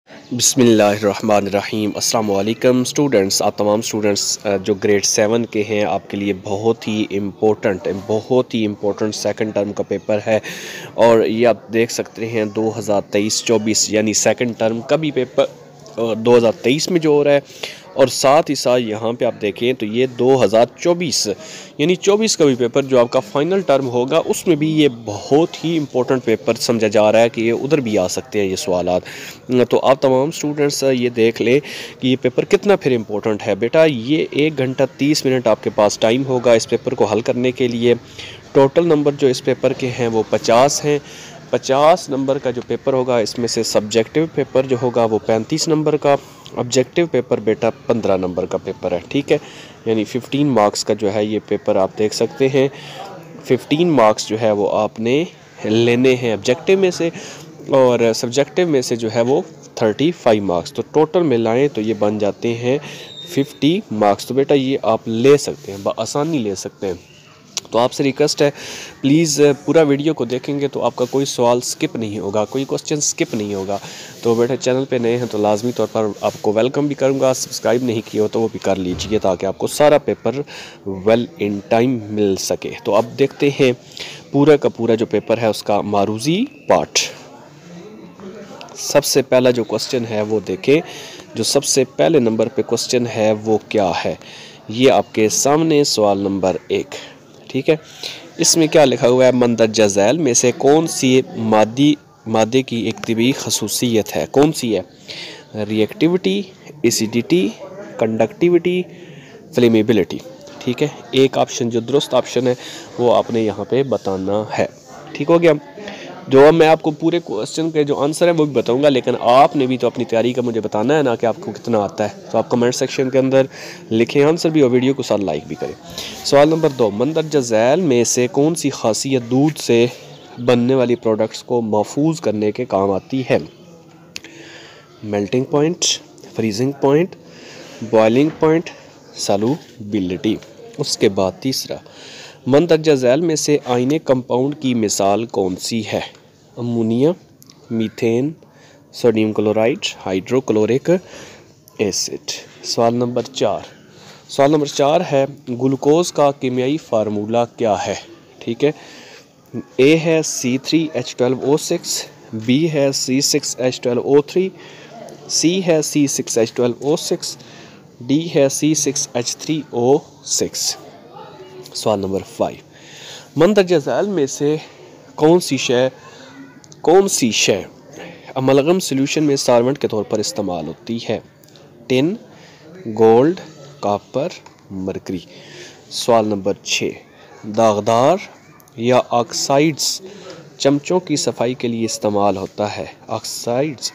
बिस्मिल्लाहिर्रहमानिर्रहीम अस्सलाम वालेकुम स्टूडेंट्स। आप तमाम स्टूडेंट्स जो ग्रेड 7 के हैं, आपके लिए बहुत ही इम्पोर्टेंट सेकंड टर्म का पेपर है। और ये आप देख सकते हैं 2023-24 यानी सेकंड टर्म का भी पेपर 2023 में जो हो रहा है, और साथ ही साथ यहाँ पे आप देखें तो ये 2024 यानी 24 का भी पेपर जो आपका फाइनल टर्म होगा, उसमें भी ये बहुत ही इम्पोर्टेंट पेपर समझा जा रहा है कि ये उधर भी आ सकते हैं ये सवालात। तो आप तमाम स्टूडेंट्स ये देख लें कि ये पेपर कितना फिर इम्पोर्टेंट है। बेटा, ये 1 घंटा 30 मिनट आपके पास टाइम होगा इस पेपर को हल करने के लिए। टोटल नंबर जो इस पेपर के हैं वो 50 हैं। 50 नंबर का जो पेपर होगा, इसमें से सब्जेक्टिव पेपर जो होगा वो 35 नंबर का, ऑब्जेक्टिव पेपर बेटा 15 नंबर का पेपर है। ठीक है, यानी 15 मार्क्स का जो है ये पेपर आप देख सकते हैं। 15 मार्क्स जो है वो आपने लेने हैं ऑब्जेक्टिव में से, और सब्जेक्टिव में से जो है वो 35 मार्क्स। तो टोटल मिलाएं तो ये बन जाते हैं 50 मार्क्स। तो बेटा ये आप ले सकते हैं, आसानी ले सकते हैं। तो आपसे रिक्वेस्ट है, प्लीज़ पूरा वीडियो को देखेंगे तो आपका कोई सवाल स्किप नहीं होगा, कोई क्वेश्चन स्किप नहीं होगा। तो बेटा चैनल पे नए हैं तो लाजमी तौर पर आपको वेलकम भी करूंगा। सब्सक्राइब नहीं किया हो तो वो भी कर लीजिए, ताकि आपको सारा पेपर वेल इन टाइम मिल सके। तो अब देखते हैं पूरा का पूरा जो पेपर है उसका मारूजी पार्ट। सबसे पहला जो क्वेश्चन है वो देखें। जो सबसे पहले नंबर पे क्वेश्चन है वो क्या है, ये आपके सामने सवाल नंबर 1। ठीक है, इसमें क्या लिखा हुआ है, मंदरजा झैल में से कौन सी मादे की एक तिबी खसूसियत है? कौन सी है? Reactivity, acidity, conductivity, flammability. ठीक है, एक ऑप्शन जो दुरुस्त ऑप्शन है वो आपने यहाँ पे बताना है। ठीक हो गया। जो मैं आपको पूरे क्वेश्चन के जो आंसर है वो भी बताऊंगा, लेकिन आपने भी तो अपनी तैयारी का मुझे बताना है ना कि आपको कितना आता है। तो आप कमेंट सेक्शन के अंदर लिखें आंसर भी, और वीडियो को साथ लाइक भी करें। सवाल नंबर 2, मंदरजा झैल में से कौन सी खासियत दूध से बनने वाली प्रोडक्ट्स को महफूज करने के काम आती है? Melting point, freezing point, boiling point, solubility. उसके बाद तीसरा, मंदरजा झैल में से आयनिक कंपाउंड की मिसाल कौन सी है? Ammonia, methane, sodium chloride, hydrochloric acid. सवाल नंबर 4 है, ग्लूकोज का कीमियाई फार्मूला क्या है? ठीक है, ए है C3H12O6, बी है C6H12O3, सी है C6H12O6, डी है C6H3O6। सवाल नंबर 5, मंदरजा झैल में से कौन सी शय अमलगम सोल्यूशन में सॉल्वेंट के तौर पर इस्तेमाल होती है? Tin, gold, copper, mercury. सवाल नंबर 6, दागदार या ऑक्साइड्स चमचों की सफाई के लिए इस्तेमाल होता है। ऑक्साइड्स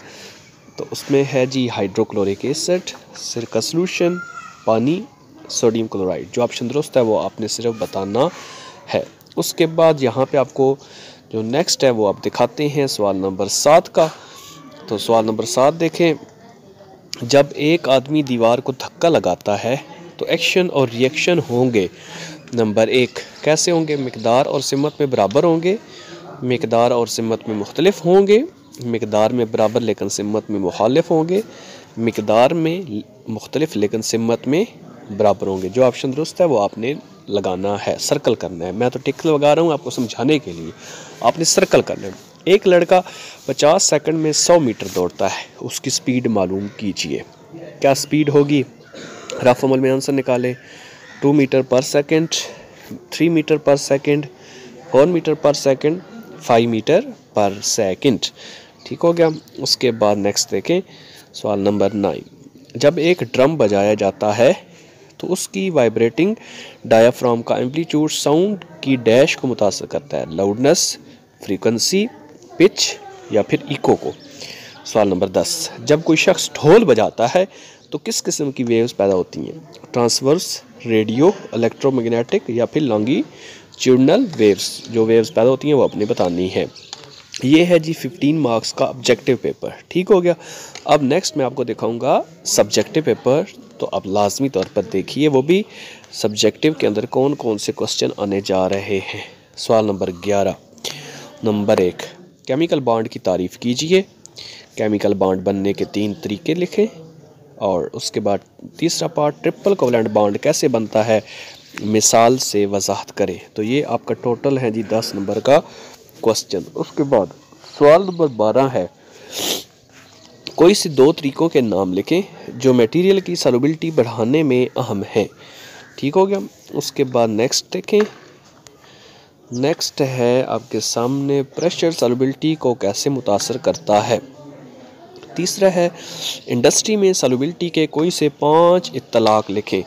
तो उसमें है जी हाइड्रोक्लोरिक एसिड, सिरका सोल्यूशन, पानी, सोडियम क्लोराइड। जो ऑप्शन दुरुस्त है वो आपने सिर्फ बताना है। उसके बाद यहाँ पे आपको जो नेक्स्ट है वो आप दिखाते हैं सवाल नंबर 7 का। तो सवाल नंबर 7 देखें, जब एक आदमी दीवार को धक्का लगाता है तो एक्शन और रिएक्शन होंगे। नंबर 1 कैसे होंगे? मिकदार और सिमत में बराबर होंगे, मिकदार और सिमत में मुख्तलिफ होंगे, मिकदार में बराबर लेकिन सिमत में मुखालिफ होंगे, मिकदार में मुख्तलिफ लेकिन सिमत में बराबर होंगे। जो ऑप्शन दुरुस्त है वो आपने लगाना है, सर्कल करना है। मैं तो टिक लगा रहा हूँ आपको समझाने के लिए, आपने सर्कल करना है। एक लड़का 50 सेकंड में 100 मीटर दौड़ता है, उसकी स्पीड मालूम कीजिए। क्या स्पीड होगी? रफ अमल में आंसर निकालें। 2 मीटर पर सेकंड, 3 मीटर पर सेकंड, 4 मीटर पर सेकंड, 5 मीटर पर सेकंड। ठीक हो गया। उसके बाद नेक्स्ट देखें सवाल नंबर 9, जब एक ड्रम बजाया जाता है तो उसकी वाइब्रेटिंग डायाफ्राम का एम्पलीट्यूड साउंड की डैश को मुतासर करता है? लाउडनेस, फ्रीक्वेंसी, पिच या फिर इको को। सवाल नंबर 10, जब कोई शख्स ढोल बजाता है तो किस किस्म की वेव्स पैदा होती हैं? ट्रांसवर्स, रेडियो, इलेक्ट्रोमैग्नेटिक या फिर लॉन्गिट्यूडनल वेव्स। जो वेव्स पैदा होती हैं वो अपने बतानी है। ये है जी 15 मार्क्स का ऑब्जेक्टिव पेपर। ठीक हो गया। अब नेक्स्ट मैं आपको दिखाऊंगा सब्जेक्टिव पेपर। तो अब लाजमी तौर पर देखिए वो भी सब्जेक्टिव के अंदर कौन कौन से क्वेश्चन आने जा रहे हैं। सवाल नंबर 11, नंबर 1, केमिकल बॉन्ड की तारीफ़ कीजिए। केमिकल बॉन्ड बनने के 3 तरीके लिखें। और उसके बाद तीसरा पार्ट ट्रिपल कोवलेंट बॉन्ड कैसे बनता है मिसाल से वजाहत करें। तो ये आपका टोटल है जी 10 नंबर का क्वेश्चन। उसके बाद सवाल नंबर 12 है, कोई से 2 तरीकों के नाम लिखें जो मटेरियल की सॉल्युबिलिटी बढ़ाने में अहम है। ठीक हो गया। उसके बाद नेक्स्ट देखें। नेक्स्ट है आपके सामने प्रेशर सॉल्युबिलिटी को कैसे मुतासर करता है। तीसरा है इंडस्ट्री में सॉल्युबिलिटी के कोई से 5 इत्तलाक लिखें।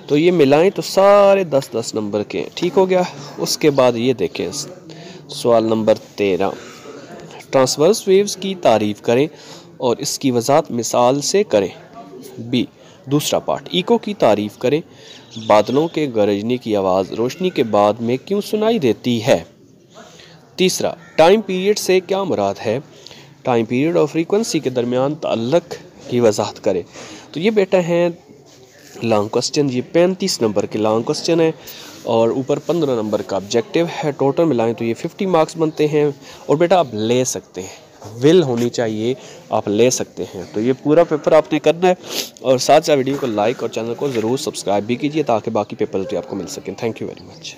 तो ये मिलाएं तो सारे 10-10 नंबर के। ठीक हो गया। उसके बाद ये देखें सवाल नंबर 13, ट्रांसवर्स वेव्स की तारीफ़ करें और इसकी वजाहत मिसाल से करें। बी दूसरा पार्ट इको की तारीफ़ करें, बादलों के गरजने की आवाज़ रोशनी के बाद में क्यों सुनाई देती है। तीसरा टाइम पीरियड से क्या मुराद है, टाइम पीरियड और फ्रीक्वेंसी के दरमियान ताल्लुक की वजाहत करें। तो ये बेटा हैं लॉन्ग क्वेश्चन, ये 35 नंबर के लॉन्ग क्वेश्चन है और ऊपर 15 नंबर का ऑब्जेक्टिव है। टोटल मिलाएं तो ये 50 मार्क्स बनते हैं। और बेटा आप ले सकते हैं, विल होनी चाहिए, आप ले सकते हैं। तो ये पूरा पेपर आपने करना है और साथ साथ वीडियो को लाइक और चैनल को ज़रूर सब्सक्राइब भी कीजिए ताकि बाकी पेपर भी आपको मिल सकें। Thank you very much.